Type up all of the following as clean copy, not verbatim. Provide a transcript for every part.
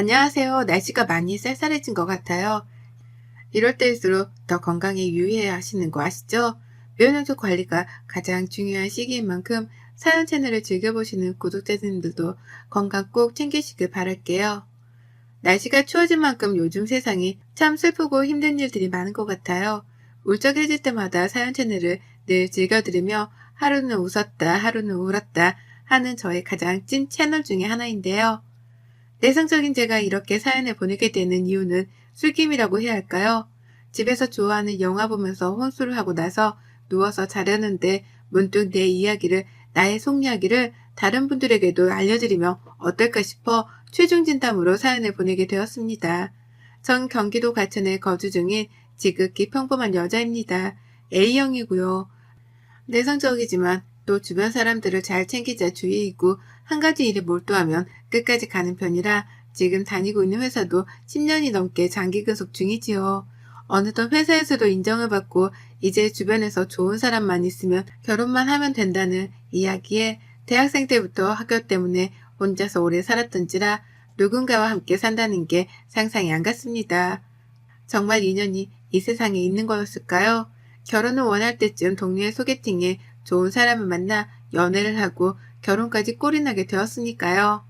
안녕하세요. 날씨가 많이 쌀쌀해진 것 같아요. 이럴 때일수록 더 건강에 유의해야 하시는 거 아시죠? 면역력 관리가 가장 중요한 시기인 만큼 사연 채널을 즐겨보시는 구독자님들도 건강 꼭 챙기시길 바랄게요. 날씨가 추워진 만큼 요즘 세상이 참 슬프고 힘든 일들이 많은 것 같아요. 울적해질 때마다 사연 채널을 늘 즐겨들으며 하루는 웃었다, 하루는 울었다 하는 저의 가장 찐 채널 중에 하나인데요. 내성적인 제가 이렇게 사연을 보내게 되는 이유는 술김이라고 해야 할까요? 집에서 좋아하는 영화 보면서 혼술을 하고 나서 누워서 자려는데 문득 내 이야기를, 나의 속 이야기를 다른 분들에게도 알려드리면 어떨까 싶어 최종 진담으로 사연을 보내게 되었습니다. 전 경기도 과천에 거주 중인 지극히 평범한 여자입니다. A형이고요. 내성적이지만 또 주변 사람들을 잘 챙기자 주의이고 한 가지 일에 몰두하면 끝까지 가는 편이라 지금 다니고 있는 회사도 10년이 넘게 장기 근속 중이지요. 어느덧 회사에서도 인정을 받고 이제 주변에서 좋은 사람만 있으면 결혼만 하면 된다는 이야기에 대학생 때부터 학교 때문에 혼자서 오래 살았던지라 누군가와 함께 산다는 게 상상이 안 갔습니다. 정말 인연이 이 세상에 있는 거였을까요? 결혼을 원할 때쯤 동료의 소개팅에 좋은 사람을 만나 연애를 하고 결혼까지 꼴이 나게 되었으니까요.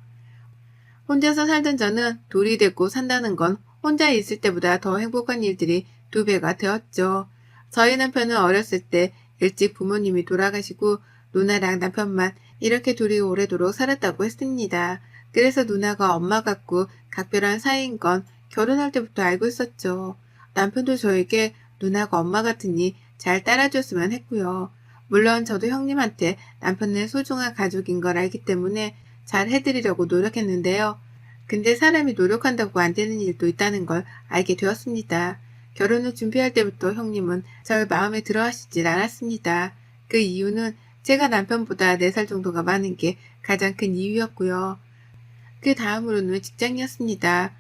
혼자서 살던 저는 둘이 되고 산다는 건 혼자 있을 때보다 더 행복한 일들이 2배가 되었죠. 저희 남편은 어렸을 때 일찍 부모님이 돌아가시고 누나랑 남편만 이렇게 둘이 오래도록 살았다고 했습니다. 그래서 누나가 엄마 같고 각별한 사이인 건 결혼할 때부터 알고 있었죠. 남편도 저에게 누나가 엄마 같으니 잘 따라줬으면 했고요. 물론 저도 형님한테 남편은 소중한 가족인 걸 알기 때문에 잘 해드리려고 노력했는데요. 근데 사람이 노력한다고 안 되는 일도 있다는 걸 알게 되었습니다. 결혼을 준비할 때부터 형님은 절 마음에 들어 하시질 않았습니다. 그 이유는 제가 남편보다 4살 정도가 많은 게 가장 큰 이유였고요. 그 다음으로는 직장이었습니다.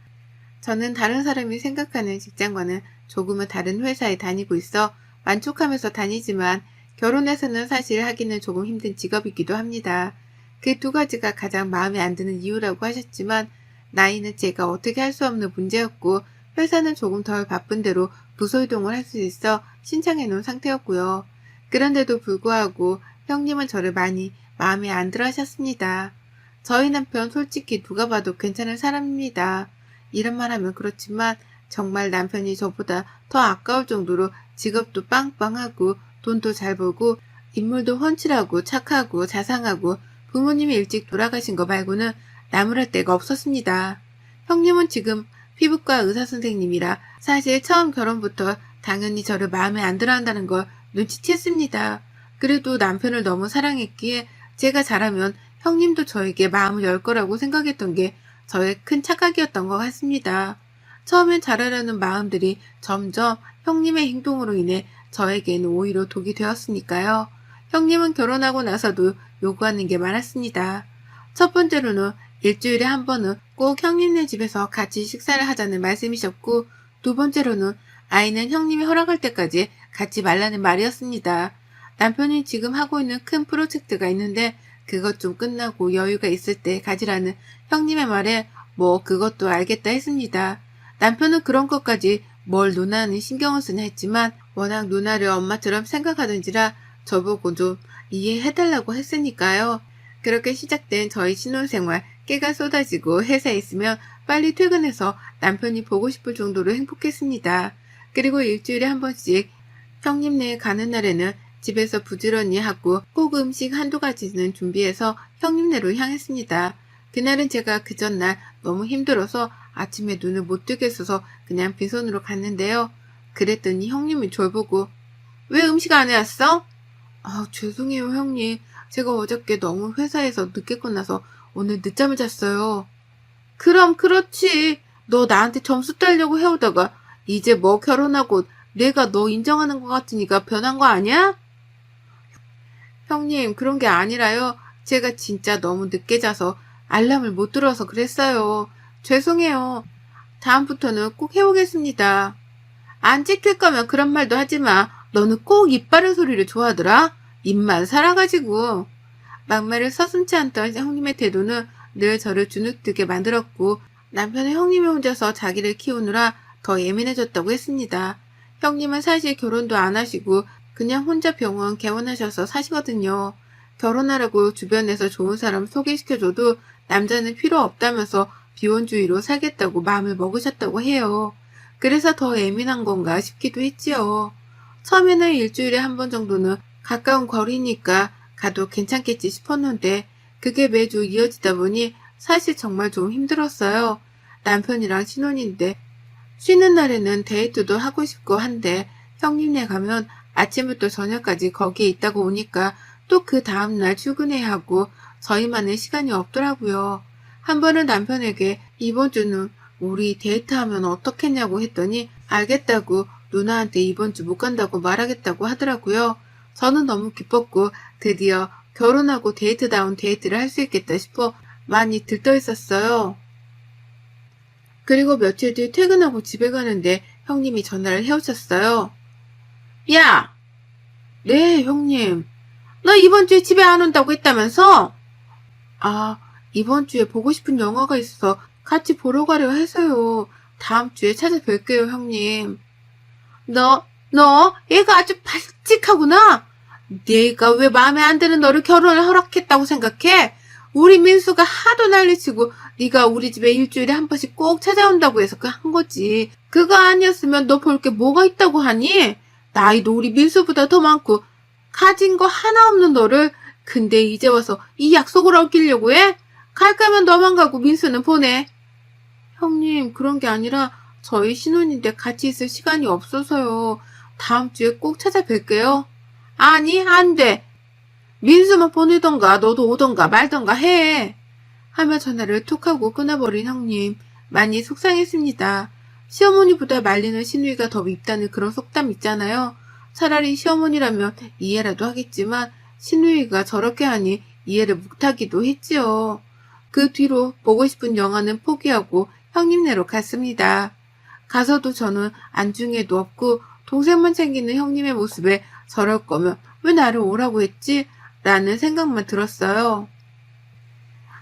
저는 다른 사람이 생각하는 직장과는 조금은 다른 회사에 다니고 있어 만족하면서 다니지만 결혼해서는 사실 하기는 조금 힘든 직업이기도 합니다. 그 2가지가 가장 마음에 안 드는 이유라고 하셨지만 나이는 제가 어떻게 할 수 없는 문제였고 회사는 조금 덜 바쁜 대로 부서 이동을 할 수 있어 신청해 놓은 상태였고요. 그런데도 불구하고 형님은 저를 많이 마음에 안 들어 하셨습니다. 저희 남편 솔직히 누가 봐도 괜찮은 사람입니다. 이런 말 하면 그렇지만 정말 남편이 저보다 더 아까울 정도로 직업도 빵빵하고 돈도 잘 벌고 인물도 훤칠하고 착하고 자상하고 부모님이 일찍 돌아가신 거 말고는 나무랄 데가 없었습니다. 형님은 지금 피부과 의사 선생님이라 사실 처음 결혼부터 당연히 저를 마음에 안 들어 한다는 걸 눈치챘습니다. 그래도 남편을 너무 사랑했기에 제가 잘하면 형님도 저에게 마음을 열 거라고 생각했던 게 저의 큰 착각이었던 것 같습니다. 처음엔 잘하려는 마음들이 점점 형님의 행동으로 인해 저에게는 오히려 독이 되었으니까요. 형님은 결혼하고 나서도 요구하는 게 많았습니다. 첫 번째로는 일주일에 한 번은 꼭 형님네 집에서 같이 식사를 하자는 말씀이셨고, 2번째로는 아이는 형님이 허락할 때까지 갖지 말라는 말이었습니다. 남편이 지금 하고 있는 큰 프로젝트가 있는데 그것 좀 끝나고 여유가 있을 때 가지라는 형님의 말에 뭐 그것도 알겠다 했습니다. 남편은 그런 것까지 뭘 누나는 신경을 쓰냐 했지만 워낙 누나를 엄마처럼 생각하던지라 저보고 좀 이해해달라고 했으니까요. 그렇게 시작된 저희 신혼생활, 깨가 쏟아지고 회사에 있으면 빨리 퇴근해서 남편이 보고 싶을 정도로 행복했습니다. 그리고 일주일에 한 번씩 형님네 가는 날에는 집에서 부지런히 하고 꼭 음식 1~2가지는 준비해서 형님네로 향했습니다. 그날은 제가 그 전날 너무 힘들어서 아침에 눈을 못 뜨겠어서 그냥 빈손으로 갔는데요. 그랬더니 형님이 절 보고 왜 음식 안 해왔어? 죄송해요 형님. 제가 어저께 너무 회사에서 늦게 끝나서 오늘 늦잠을 잤어요. 그럼 그렇지. 너 나한테 점수 따려고 해오다가 이제 뭐 결혼하고 내가 너 인정하는 것 같으니까 변한 거 아니야? 형님 그런 게 아니라요. 제가 진짜 너무 늦게 자서 알람을 못 들어서 그랬어요. 죄송해요. 다음부터는 꼭 해오겠습니다. 안 지킬 거면 그런 말도 하지 마. 너는 꼭 입 바른 소리를 좋아하더라. 입만 살아가지고. 막말을 서슴지 않던 형님의 태도는 늘 저를 주눅들게 만들었고 남편은 형님이 혼자서 자기를 키우느라 더 예민해졌다고 했습니다. 형님은 사실 결혼도 안 하시고 그냥 혼자 병원 개원하셔서 사시거든요. 결혼하라고 주변에서 좋은 사람 소개시켜줘도 남자는 필요 없다면서 비혼주의로 살겠다고 마음을 먹으셨다고 해요. 그래서 더 예민한 건가 싶기도 했지요. 처음에는 일주일에 한 번 정도는 가까운 거리니까 가도 괜찮겠지 싶었는데 그게 매주 이어지다 보니 사실 정말 좀 힘들었어요. 남편이랑 신혼인데 쉬는 날에는 데이트도 하고 싶고 한데 형님네 가면 아침부터 저녁까지 거기에 있다고 오니까 또 그 다음날 출근해야 하고 저희만의 시간이 없더라고요. 한 번은 남편에게 이번 주는 우리 데이트하면 어떻겠냐고 했더니 알겠다고 누나한테 이번 주 못 간다고 말하겠다고 하더라고요. 저는 너무 기뻤고 드디어 결혼하고 데이트다운 데이트를 할 수 있겠다 싶어 많이 들떠 있었어요. 그리고 며칠 뒤 퇴근하고 집에 가는데 형님이 전화를 해오셨어요. 야! 네, 형님. 너 이번 주에 집에 안 온다고 했다면서? 아, 이번 주에 보고 싶은 영화가 있어서 같이 보러 가려 해서요. 다음 주에 찾아뵐게요, 형님. 너, 얘가 아주 발칙하구나. 내가 왜 마음에 안 드는 너를 결혼을 허락했다고 생각해? 우리 민수가 하도 난리치고 네가 우리 집에 일주일에 한 번씩 꼭 찾아온다고 해서 한 거지. 그거 아니었으면 너 볼 게 뭐가 있다고 하니? 나이도 우리 민수보다 더 많고 가진 거 하나 없는 너를 근데 이제 와서 이 약속을 어기려고 해? 갈 거면 너만 가고 민수는 보내. 형님, 그런 게 아니라 저희 신혼인데 같이 있을 시간이 없어서요. 다음 주에 꼭 찾아뵐게요. 아니, 안 돼. 민수만 보내던가 너도 오던가 말던가 해. 하며 전화를 툭 하고 끊어버린 형님. 많이 속상했습니다. 시어머니보다 말리는 시누이가 더 밉다는 그런 속담 있잖아요. 차라리 시어머니라면 이해라도 하겠지만 시누이가 저렇게 하니 이해를 못하기도 했지요. 그 뒤로 보고 싶은 영화는 포기하고 형님네로 갔습니다. 가서도 저는 안중에도 없고 동생만 챙기는 형님의 모습에 저럴 거면 왜 나를 오라고 했지? 라는 생각만 들었어요.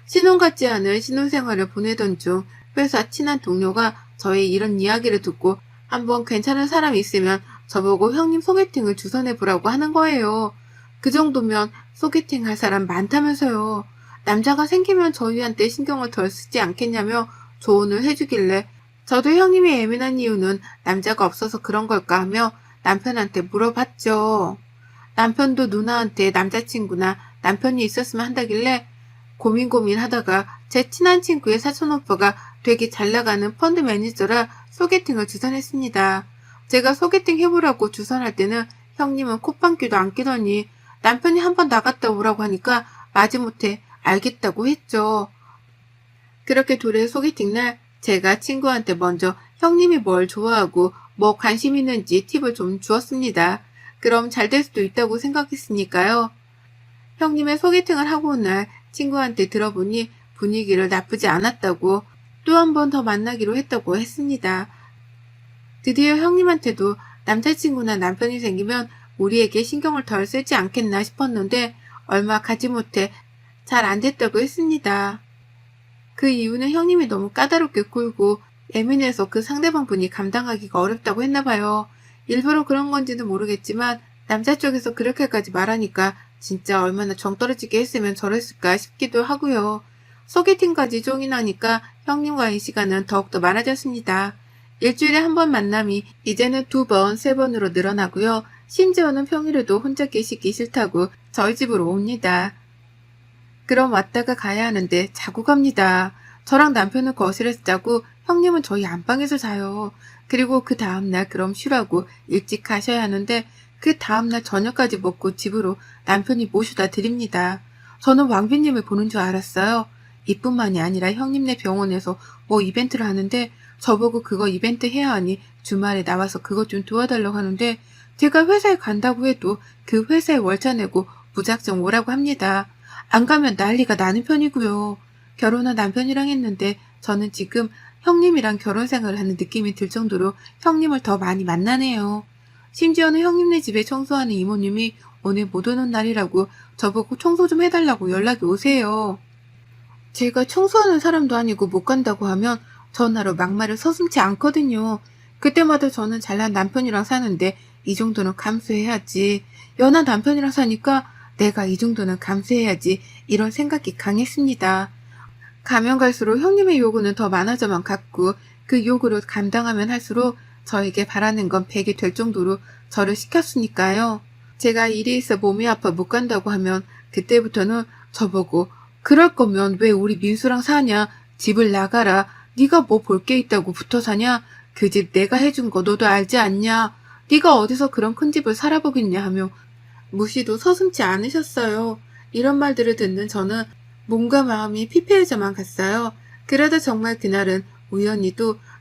신혼 같지 않은 신혼생활을 보내던 중 회사 친한 동료가 저의 이런 이야기를 듣고 한번 괜찮은 사람이 있으면 저보고 형님 소개팅을 주선해보라고 하는 거예요. 그 정도면 소개팅 할 사람 많다면서요. 남자가 생기면 저희한테 신경을 덜 쓰지 않겠냐며 조언을 해주길래 저도 형님이 예민한 이유는 남자가 없어서 그런 걸까 하며 남편한테 물어봤죠. 남편도 누나한테 남자친구나 남편이 있었으면 한다길래 고민하다가 제 친한 친구의 사촌오빠가 되게 잘나가는 펀드 매니저라 소개팅을 주선했습니다. 제가 소개팅 해보라고 주선할 때는 형님은 콧방귀도 안 끼더니 남편이 한번 나갔다 오라고 하니까 마지못해 알겠다고 했죠. 그렇게 둘의 소개팅 날 제가 친구한테 먼저 형님이 뭘 좋아하고 뭐 관심 있는지 팁을 좀 주었습니다. 그럼 잘 될 수도 있다고 생각했으니까요. 형님의 소개팅을 하고 온 날 친구한테 들어보니 분위기를 나쁘지 않았다고 또 한 번 더 만나기로 했다고 했습니다. 드디어 형님한테도 남자친구나 남편이 생기면 우리에게 신경을 덜 쓰지 않겠나 싶었는데 얼마 가지 못해 잘 안 됐다고 했습니다. 그 이유는 형님이 너무 까다롭게 굴고 예민해서 그 상대방 분이 감당하기가 어렵다고 했나봐요. 일부러 그런 건지는 모르겠지만 남자 쪽에서 그렇게까지 말하니까 진짜 얼마나 정 떨어지게 했으면 저랬을까 싶기도 하고요. 소개팅까지 종이 나니까 형님과의 시간은 더욱더 많아졌습니다. 일주일에 한 번 만남이 이제는 2번, 3번으로 늘어나고요. 심지어는 평일에도 혼자 계시기 싫다고 저희 집으로 옵니다. 그럼 왔다가 가야 하는데 자고 갑니다. 저랑 남편은 거실에서 자고 형님은 저희 안방에서 자요. 그리고 그 다음날 그럼 쉬라고 일찍 가셔야 하는데 그 다음날 저녁까지 먹고 집으로 남편이 모셔다 드립니다. 저는 왕비님을 보는 줄 알았어요. 이뿐만이 아니라 형님네 병원에서 뭐 이벤트를 하는데 저보고 그거 이벤트 해야 하니 주말에 나와서 그것 좀 도와달라고 하는데 제가 회사에 간다고 해도 그 회사에 월차 내고 무작정 오라고 합니다. 안 가면 난리가 나는 편이고요. 결혼한 남편이랑 했는데 저는 지금 형님이랑 결혼 생활을 하는 느낌이 들 정도로 형님을 더 많이 만나네요. 심지어는 형님네 집에 청소하는 이모님이 오늘 못 오는 날이라고 저보고 청소 좀 해달라고 연락이 오세요. 제가 청소하는 사람도 아니고 못 간다고 하면 전화로 막말을 서슴지 않거든요. 그때마다 저는 잘난 남편이랑 사는데 이 정도는 감수해야지. 연한 남편이랑 사니까 내가 이 정도는 감수해야지. 이런 생각이 강했습니다. 가면 갈수록 형님의 요구는 더 많아져만 갔고 그 요구를 감당하면 할수록 저에게 바라는 건 100이 될 정도로 저를 시켰으니까요. 제가 일이 있어 몸이 아파 못 간다고 하면 그때부터는 저보고 그럴 거면 왜 우리 민수랑 사냐? 집을 나가라. 네가 뭐 볼 게 있다고 붙어 사냐? 그 집 내가 해준 거 너도 알지 않냐? 네가 어디서 그런 큰 집을 살아보겠냐 하며 무시도 서슴지 않으셨어요. 이런 말들을 듣는 저는 몸과 마음이 피폐해져만 갔어요. 그러다 정말 그날은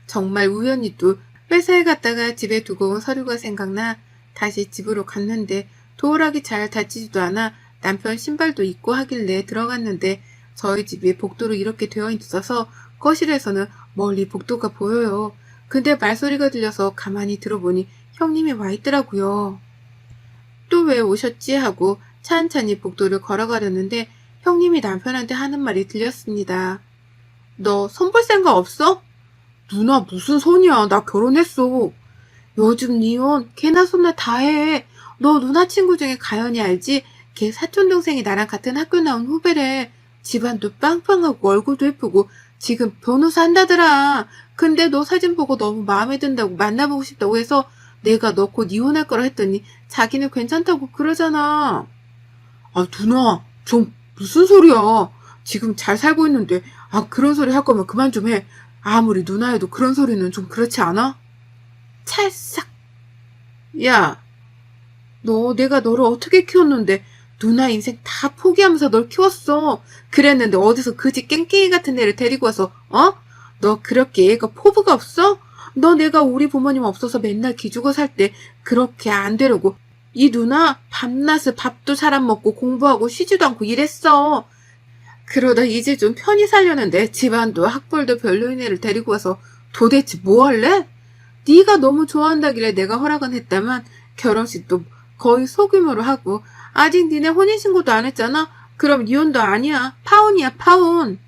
정말 우연히도 회사에 갔다가 집에 두고 온 서류가 생각나 다시 집으로 갔는데 도어락이 잘 닫히지도 않아 남편 신발도 입고 하길래 들어갔는데 저희 집이 복도로 이렇게 되어 있어서 거실에서는 멀리 복도가 보여요. 근데 말소리가 들려서 가만히 들어보니 형님이 와 있더라고요. 또 왜 오셨지 하고 찬찬히 복도를 걸어가려는데 형님이 남편한테 하는 말이 들렸습니다. 너 손 볼 생각 없어? 누나 무슨 손이야. 나 결혼했어. 요즘 니혼 걔나 손나 다 해. 너 누나 친구 중에 가연이 알지? 걔 사촌동생이 나랑 같은 학교 나온 후배래. 집안도 빵빵하고 얼굴도 예쁘고 지금 변호사 한다더라. 근데 너 사진 보고 너무 마음에 든다고 만나보고 싶다고 해서 내가 너 곧 이혼할 거라 했더니 자기는 괜찮다고 그러잖아. 아 누나 좀 무슨 소리야. 지금 잘 살고 있는데 그런 소리 할 거면 그만 좀 해. 아무리 누나여도 그런 소리는 좀 그렇지 않아? 찰싹. 야, 너 내가 너를 어떻게 키웠는데 누나 인생 다 포기하면서 널 키웠어. 그랬는데 어디서 그지 깽깽이 같은 애를 데리고 와서 너 그렇게 애가 포부가 없어? 너 내가 우리 부모님 없어서 맨날 기죽어 살 때 그렇게 안 되려고 이 누나 밤낮을 밥도 잘 안 먹고 공부하고 쉬지도 않고 이랬어. 그러다 이제 좀 편히 살려는데 집안도 학벌도 별로인 애를 데리고 와서 도대체 뭐 할래? 네가 너무 좋아한다길래 내가 허락은 했다만 결혼식도 거의 소규모로 하고 아직 니네 혼인신고도 안 했잖아? 그럼 이혼도 아니야. 파혼이야 파혼.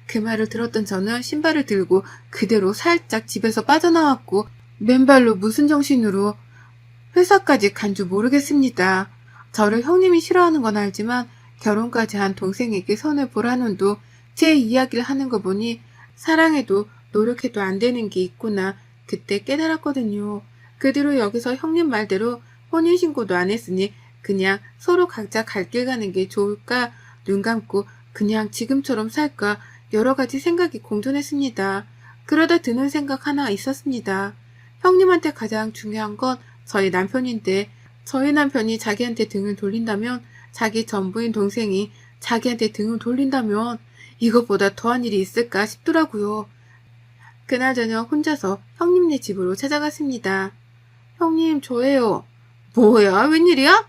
그 말을 들었던 저는 신발을 들고 그대로 살짝 집에서 빠져나왔고 맨발로 무슨 정신으로 회사까지 간 줄 모르겠습니다. 저를 형님이 싫어하는 건 알지만 결혼까지 한 동생에게 손을 보라는도 제 이야기를 하는 거 보니 사랑해도 노력해도 안 되는 게 있구나 그때 깨달았거든요. 그 뒤로 여기서 형님 말대로 혼인신고도 안 했으니 그냥 서로 각자 갈 길 가는 게 좋을까 눈 감고 그냥 지금처럼 살까 여러 가지 생각이 공존했습니다. 그러다 드는 생각 하나 있었습니다. 형님한테 가장 중요한 건 저희 남편인데 저희 남편이 자기한테 등을 돌린다면 자기 전부인 동생이 자기한테 등을 돌린다면 이것보다 더한 일이 있을까 싶더라고요. 그날 저녁 혼자서 형님네 집으로 찾아갔습니다. 형님 저예요. 뭐야 웬일이야?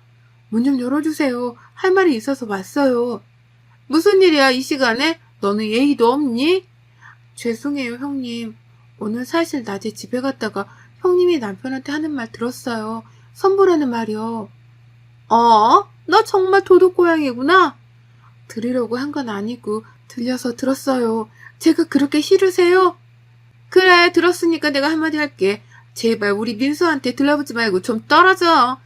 문 좀 열어주세요. 할 말이 있어서 왔어요. 무슨 일이야 이 시간에? 너는 예의도 없니? 죄송해요 형님. 오늘 사실 낮에 집에 갔다가 형님이 남편한테 하는 말 들었어요. 선보라는 말이요. 너 정말 도둑고양이구나. 들으려고 한 건 아니고 들려서 들었어요. 제가 그렇게 싫으세요? 그래 들었으니까 내가 한마디 할게. 제발 우리 민수한테 들러붙지 말고 좀 떨어져.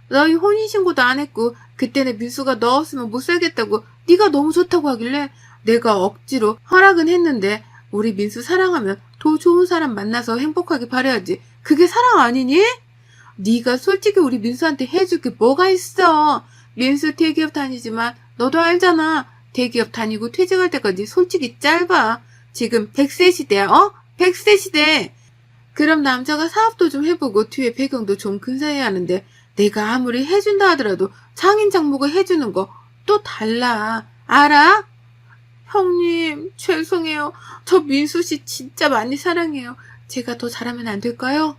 너희 혼인신고도 안 했고 그때는 민수가 너 없으면 못 살겠다고 네가 너무 좋다고 하길래 내가 억지로 허락은 했는데 우리 민수 사랑하면 더 좋은 사람 만나서 행복하게 바라야지. 그게 사랑 아니니? 네가 솔직히 우리 민수한테 해줄 게 뭐가 있어. 민수 대기업 다니지만 너도 알잖아. 대기업 다니고 퇴직할 때까지 솔직히 짧아. 지금 100세 시대야 100세 시대. 그럼 남자가 사업도 좀 해보고 뒤에 배경도 좀 근사해야 하는데 내가 아무리 해준다 하더라도 장인 장모가 해주는 거 또 달라. 알아? 형님 죄송해요. 저 민수씨 진짜 많이 사랑해요. 제가 더 잘하면 안 될까요?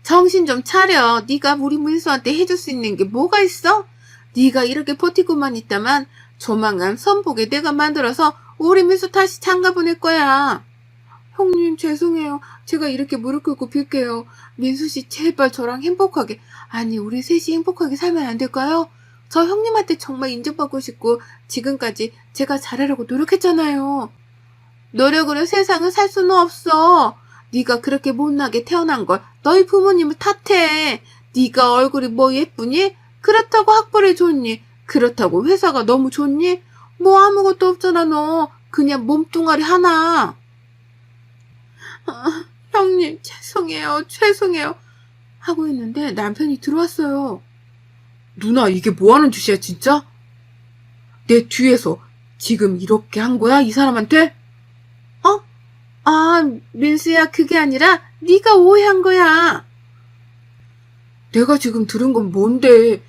정신 좀 차려. 네가 우리 민수한테 해줄 수 있는 게 뭐가 있어? 네가 이렇게 버티고만 있다만 조만간 선보게 내가 만들어서 우리 민수 다시 장가 보낼 거야. 형님 죄송해요. 제가 이렇게 무릎 꿇고 빌게요. 민수씨 제발 저랑 행복하게 아니 우리 셋이 행복하게 살면 안 될까요? 저 형님한테 정말 인정받고 싶고 지금까지 제가 잘하려고 노력했잖아요. 노력으로 세상을 살 수는 없어. 네가 그렇게 못나게 태어난 걸 너희 부모님을 탓해. 네가 얼굴이 뭐 예쁘니? 그렇다고 학벌이 좋니? 그렇다고 회사가 너무 좋니? 뭐 아무것도 없잖아 너. 그냥 몸뚱아리 하나. 형님 죄송해요 하고 있는데 남편이 들어왔어요. 누나 이게 뭐하는 짓이야 진짜? 내 뒤에서 지금 이렇게 한 거야 이 사람한테? 어? 아 민수야 그게 아니라 네가 오해한 거야. 내가 지금 들은 건 뭔데?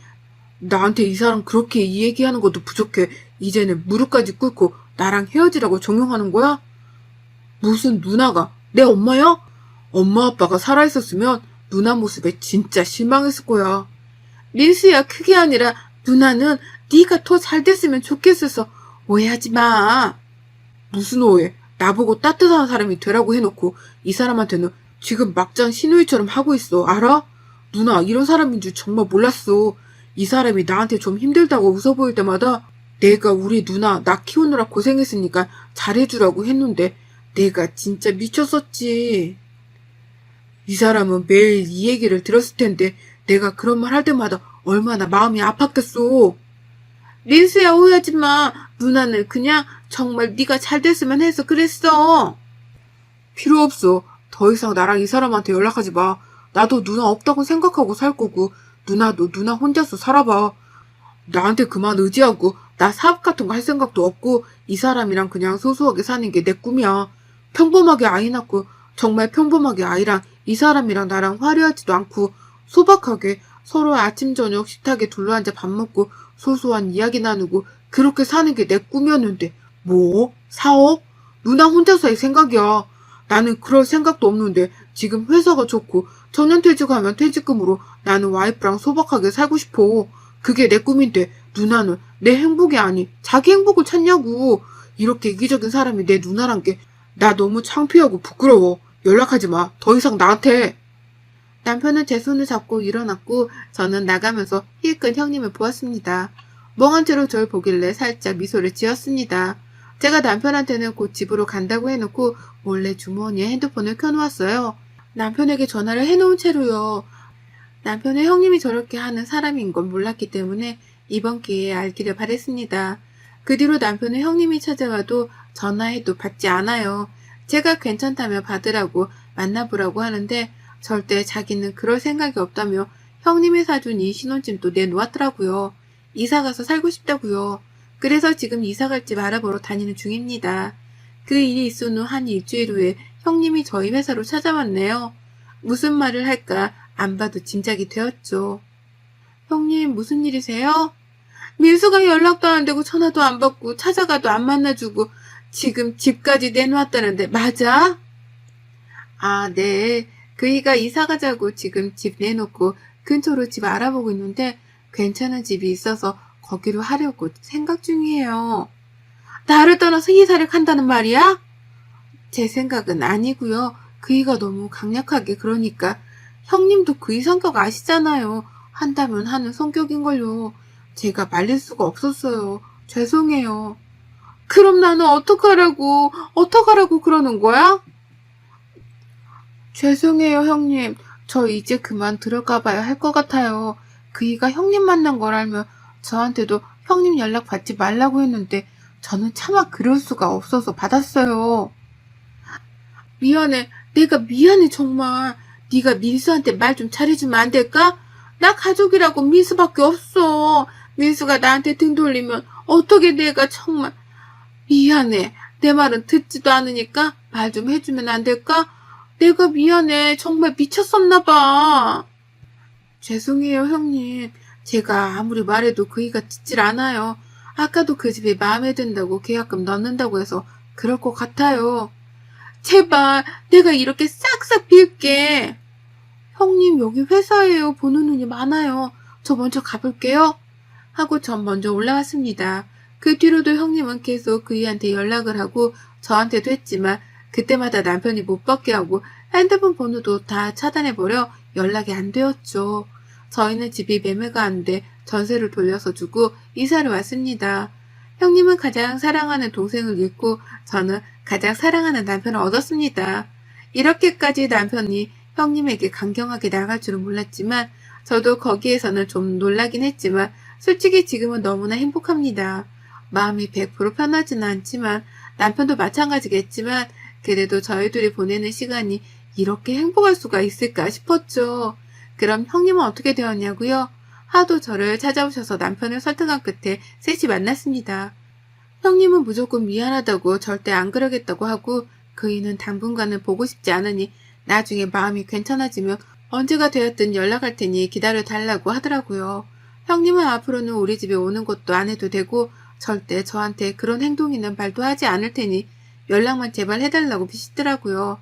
나한테 이 사람 그렇게 이 얘기하는 것도 부족해. 이제는 무릎까지 꿇고 나랑 헤어지라고 종용하는 거야? 무슨 누나가 내 엄마야? 엄마 아빠가 살아있었으면 누나 모습에 진짜 실망했을 거야. 민수야 그게 아니라 누나는 네가 더 잘 됐으면 좋겠어서 오해하지 마. 무슨 오해? 나보고 따뜻한 사람이 되라고 해놓고 이 사람한테는 지금 막장 시누이처럼 하고 있어. 알아? 누나 이런 사람인 줄 정말 몰랐어. 이 사람이 나한테 좀 힘들다고 웃어 보일 때마다 내가 우리 누나 나 키우느라 고생했으니까 잘해주라고 했는데 내가 진짜 미쳤었지. 이 사람은 매일 이 얘기를 들었을 텐데 내가 그런 말 할 때마다 얼마나 마음이 아팠겠어. 민수야 오해하지 마. 누나는 그냥 정말 네가 잘 됐으면 해서 그랬어. 필요 없어. 더 이상 나랑 이 사람한테 연락하지 마. 나도 누나 없다고 생각하고 살 거고 누나도 누나 혼자서 살아봐. 나한테 그만 의지하고 나 사업 같은 거 할 생각도 없고 이 사람이랑 그냥 소소하게 사는 게 내 꿈이야. 평범하게 아이 낳고 정말 평범하게 아이랑 이 사람이랑 나랑 화려하지도 않고 소박하게 서로 아침 저녁 식탁에 둘러앉아 밥 먹고 소소한 이야기 나누고 그렇게 사는 게 내 꿈이었는데 뭐? 사업? 누나 혼자서 할 생각이야. 나는 그럴 생각도 없는데 지금 회사가 좋고 정년퇴직하면 퇴직금으로 나는 와이프랑 소박하게 살고 싶어. 그게 내 꿈인데 누나는 내 행복이 아니 자기 행복을 찾냐고. 이렇게 이기적인 사람이 내 누나란 게 나 너무 창피하고 부끄러워. 연락하지 마. 더 이상 나한테. 남편은 제 손을 잡고 일어났고 저는 나가면서 힐끈 형님을 보았습니다. 멍한 채로 저를 보길래 살짝 미소를 지었습니다. 제가 남편한테는 곧 집으로 간다고 해놓고 몰래 주머니에 핸드폰을 켜놓았어요. 남편에게 전화를 해놓은 채로요. 남편은 형님이 저렇게 하는 사람인 건 몰랐기 때문에 이번 기회에 알기를 바랬습니다. 그 뒤로 남편은 형님이 찾아와도 전화해도 받지 않아요. 제가 괜찮다며 받으라고 만나보라고 하는데 절대 자기는 그럴 생각이 없다며 형님이 사준 이 신혼집도 내놓았더라고요. 이사가서 살고 싶다고요. 그래서 지금 이사갈 집 알아보러 다니는 중입니다. 그 일이 있은 후 한 일주일 후에 형님이 저희 회사로 찾아왔네요. 무슨 말을 할까 안 봐도 짐작이 되었죠. 형님 무슨 일이세요? 민수가 연락도 안 되고 전화도 안 받고 찾아가도 안 만나주고 지금 집까지 내놓았다는데 맞아? 아, 네. 그이가 이사 가자고 지금 집 내놓고 근처로 집 알아보고 있는데 괜찮은 집이 있어서 거기로 하려고 생각 중이에요. 나를 떠나서 이사를 간다는 말이야? 제 생각은 아니고요. 그이가 너무 강력하게 그러니까 형님도 그이 성격 아시잖아요. 한다면 하는 성격인걸요. 제가 말릴 수가 없었어요. 죄송해요. 그럼 나는 어떡하라고 그러는 거야? 죄송해요, 형님. 저 이제 그만 들어가 봐야 할 것 같아요. 그이가 형님 만난 걸 알면 저한테도 형님 연락 받지 말라고 했는데 저는 차마 그럴 수가 없어서 받았어요. 미안해. 내가 미안해, 정말. 네가 민수한테 말 좀 잘해주면 안 될까? 나 가족이라고 민수밖에 없어. 민수가 나한테 등 돌리면 어떻게 내가 정말 미안해. 내 말은 듣지도 않으니까 말 좀 해주면 안 될까? 내가 미안해. 정말 미쳤었나 봐. 죄송해요, 형님. 제가 아무리 말해도 그이가 듣질 않아요. 아까도 그 집이 마음에 든다고 계약금 넣는다고 해서 그럴 것 같아요. 제발 내가 이렇게 싹싹 빌게. 형님 여기 회사예요. 보는 눈이 많아요. 저 먼저 가볼게요. 하고 전 먼저 올라왔습니다. 그 뒤로도 형님은 계속 그이한테 연락을 하고 저한테도 했지만 그때마다 남편이 못 받게 하고 핸드폰 번호도 다 차단해버려 연락이 안 되었죠. 저희는 집이 매매가 안 돼 전세를 돌려서 주고 이사를 왔습니다. 형님은 가장 사랑하는 동생을 잃고 저는 가장 사랑하는 남편을 얻었습니다. 이렇게까지 남편이 형님에게 강경하게 나갈 줄은 몰랐지만 저도 거기에서는 좀 놀라긴 했지만 솔직히 지금은 너무나 행복합니다. 마음이 100% 편하지는 않지만 남편도 마찬가지겠지만 그래도 저희 둘이 보내는 시간이 이렇게 행복할 수가 있을까 싶었죠. 그럼 형님은 어떻게 되었냐고요? 하도 저를 찾아오셔서 남편을 설득한 끝에 셋이 만났습니다. 형님은 무조건 미안하다고 절대 안 그러겠다고 하고 그이는 당분간은 보고 싶지 않으니 나중에 마음이 괜찮아지면 언제가 되었든 연락할 테니 기다려 달라고 하더라고요. 형님은 앞으로는 우리 집에 오는 것도 안 해도 되고 절대 저한테 그런 행동이나 말도 하지 않을 테니 연락만 제발 해달라고 비시더라고요.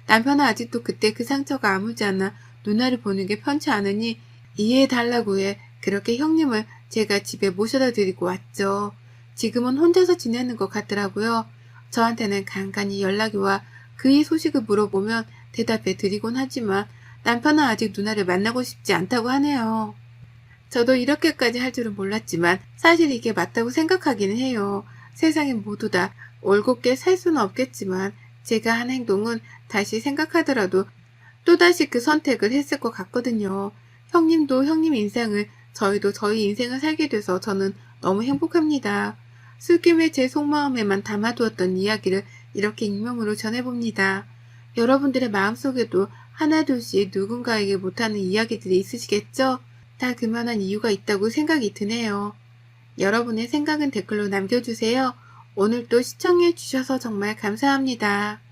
남편은 아직도 그때 그 상처가 아물지 않아 누나를 보는 게 편치 않으니 이해해달라고 해 그렇게 형님을 제가 집에 모셔다 드리고 왔죠. 지금은 혼자서 지내는 것 같더라고요. 저한테는 간간히 연락이 와 그의 소식을 물어보면 대답해 드리곤 하지만 남편은 아직 누나를 만나고 싶지 않다고 하네요. 저도 이렇게까지 할 줄은 몰랐지만 사실 이게 맞다고 생각하기는 해요. 세상에 모두 다 올곧게 살 수는 없겠지만 제가 한 행동은 다시 생각하더라도 또다시 그 선택을 했을 것 같거든요. 형님도 형님 인생을, 저희도 저희 인생을 살게 돼서 저는 너무 행복합니다. 술김에 제 속마음에만 담아두었던 이야기를 이렇게 익명으로 전해봅니다. 여러분들의 마음속에도 하나둘씩 누군가에게 못하는 이야기들이 있으시겠죠? 다 그만한 이유가 있다고 생각이 드네요. 여러분의 생각은 댓글로 남겨주세요. 오늘도 시청해주셔서 정말 감사합니다.